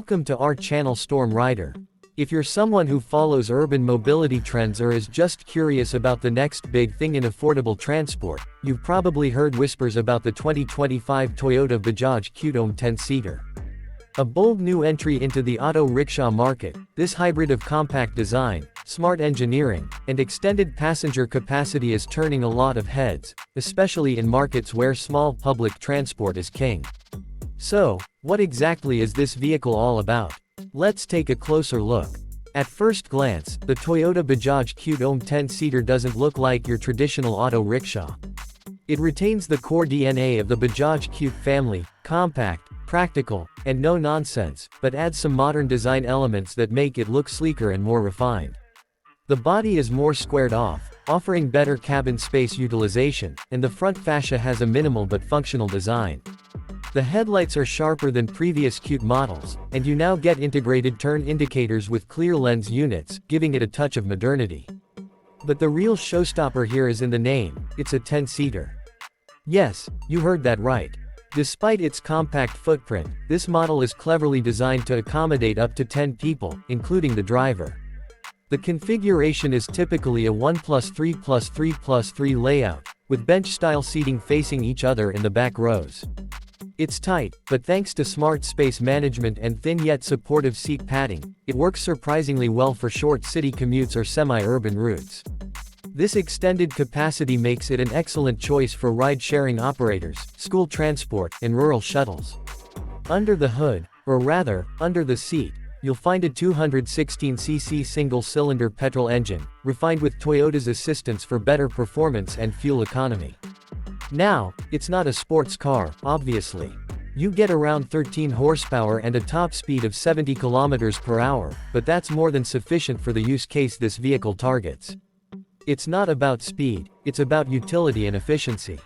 Welcome to our channel Storm Rider. If you're someone who follows urban mobility trends or is just curious about the next big thing in affordable transport, you've probably heard whispers about the 2025 Toyota Bajaj Qute OM 10-seater. A bold new entry into the auto rickshaw market, this hybrid of compact design, smart engineering, and extended passenger capacity is turning a lot of heads, especially in markets where small public transport is king. So, what exactly is this vehicle all about? Let's take a closer look. At first glance, the Toyota Bajaj Qute OM 10-seater doesn't look like your traditional auto rickshaw. It retains the core DNA of the Bajaj Qute family, compact, practical, and no-nonsense, but adds some modern design elements that make it look sleeker and more refined. The body is more squared off, offering better cabin space utilization, and the front fascia has a minimal but functional design. The headlights are sharper than previous Qute models, and you now get integrated turn indicators with clear lens units, giving it a touch of modernity. But the real showstopper here is in the name, it's a 10-seater. Yes, you heard that right. Despite its compact footprint, this model is cleverly designed to accommodate up to 10 people, including the driver. The configuration is typically a 1+3+3+3 layout, with bench-style seating facing each other in the back rows. It's tight, but thanks to smart space management and thin yet supportive seat padding, it works surprisingly well for short city commutes or semi-urban routes. This extended capacity makes it an excellent choice for ride-sharing operators, school transport, and rural shuttles. Under the hood, or rather, under the seat, you'll find a 216cc single-cylinder petrol engine, refined with Toyota's assistance for better performance and fuel economy. Now, it's not a sports car, obviously. You get around 13 horsepower and a top speed of 70 km/h, but that's more than sufficient for the use case this vehicle targets. It's not about speed, it's about utility and efficiency.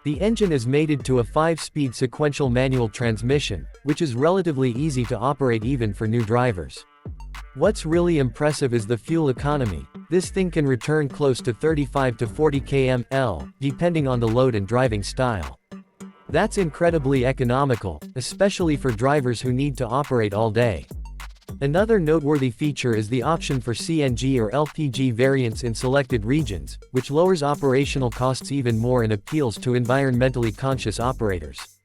The engine is mated to a 5-speed sequential manual transmission, which is relatively easy to operate even for new drivers. What's really impressive is the fuel economy. This thing can return close to 35 to 40 km/h, depending on the load and driving style. That's incredibly economical, especially for drivers who need to operate all day. Another noteworthy feature is the option for CNG or LPG variants in selected regions, which lowers operational costs even more and appeals to environmentally conscious operators.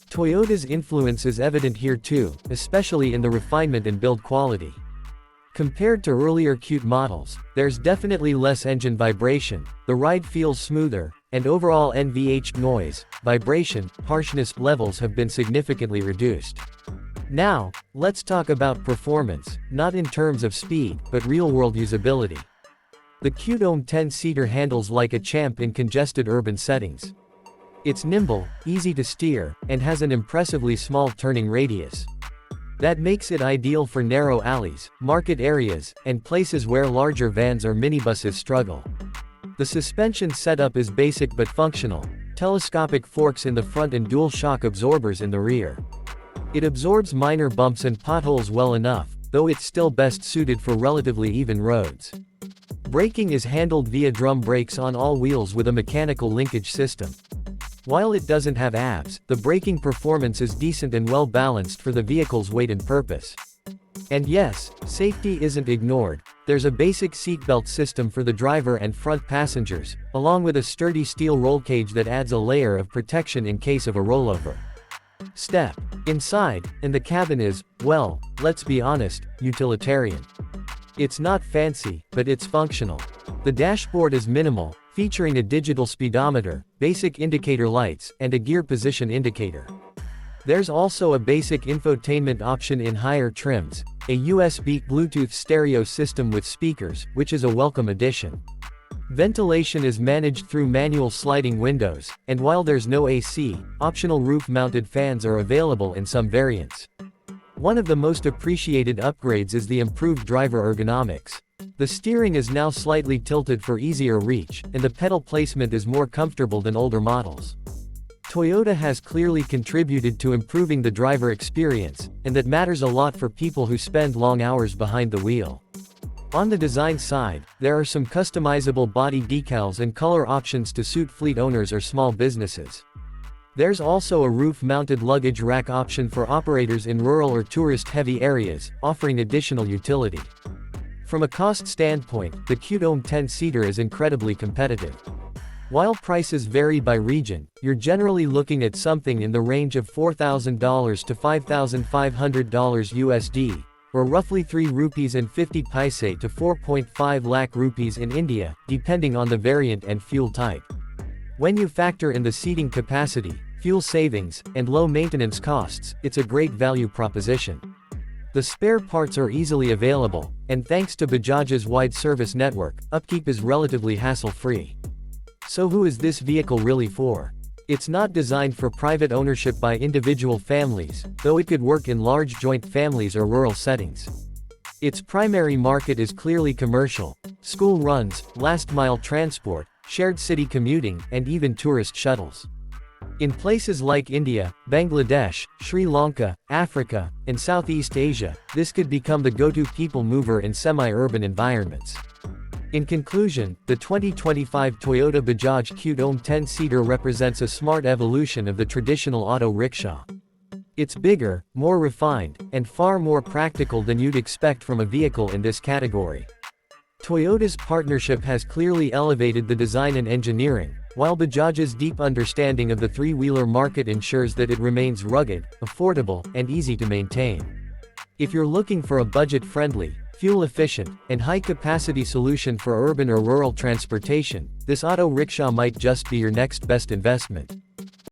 Toyota's influence is evident here too, especially in the refinement and build quality. Compared to earlier Qute models, there's definitely less engine vibration, the ride feels smoother, and overall NVH noise, vibration, harshness levels have been significantly reduced. Now, let's talk about performance, not in terms of speed, but real-world usability. The Qute OM 10-seater handles like a champ in congested urban settings. It's nimble, easy to steer, and has an impressively small turning radius. That makes it ideal for narrow alleys, market areas, and places where larger vans or minibuses struggle. The suspension setup is basic but functional, telescopic forks in the front and dual shock absorbers in the rear. It absorbs minor bumps and potholes well enough, though it's still best suited for relatively even roads. Braking is handled via drum brakes on all wheels with a mechanical linkage system. While it doesn't have ABS, the braking performance is decent and well balanced for the vehicle's weight and purpose. And yes, safety isn't ignored. There's a basic seatbelt system for the driver and front passengers, along with a sturdy steel roll cage that adds a layer of protection in case of a rollover. Step inside, and the cabin is, well, let's be honest, utilitarian. It's not fancy, but it's functional. The dashboard is minimal, featuring a digital speedometer, basic indicator lights, and a gear position indicator. There's also a basic infotainment option in higher trims, a USB Bluetooth stereo system with speakers, which is a welcome addition. Ventilation is managed through manual sliding windows, and while there's no AC, optional roof-mounted fans are available in some variants. One of the most appreciated upgrades is the improved driver ergonomics. The steering is now slightly tilted for easier reach, and the pedal placement is more comfortable than older models. Toyota has clearly contributed to improving the driver experience, and that matters a lot for people who spend long hours behind the wheel. On the design side, there are some customizable body decals and color options to suit fleet owners or small businesses. There's also a roof-mounted luggage rack option for operators in rural or tourist-heavy areas, offering additional utility. From a cost standpoint, the Qute OM 10-seater is incredibly competitive. While prices vary by region, you're generally looking at something in the range of $4,000 to $5,500 USD, or roughly 3 rupees and 50 paise to 4.5 lakh rupees in India, depending on the variant and fuel type. When you factor in the seating capacity, fuel savings, and low maintenance costs, it's a great value proposition. The spare parts are easily available, and thanks to Bajaj's wide service network, upkeep is relatively hassle-free. So who is this vehicle really for? It's not designed for private ownership by individual families, though it could work in large joint families or rural settings. Its primary market is clearly commercial: school runs, last-mile transport, shared city commuting, and even tourist shuttles. In places like India, Bangladesh, Sri Lanka, Africa, and Southeast Asia, this could become the go-to people mover in semi-urban environments. In conclusion, the 2025 Toyota Bajaj Qute OM 10-seater represents a smart evolution of the traditional auto rickshaw. It's bigger, more refined, and far more practical than you'd expect from a vehicle in this category. Toyota's partnership has clearly elevated the design and engineering, while Bajaj's deep understanding of the three-wheeler market ensures that it remains rugged, affordable, and easy to maintain. If you're looking for a budget-friendly, fuel-efficient, and high-capacity solution for urban or rural transportation, this auto rickshaw might just be your next best investment.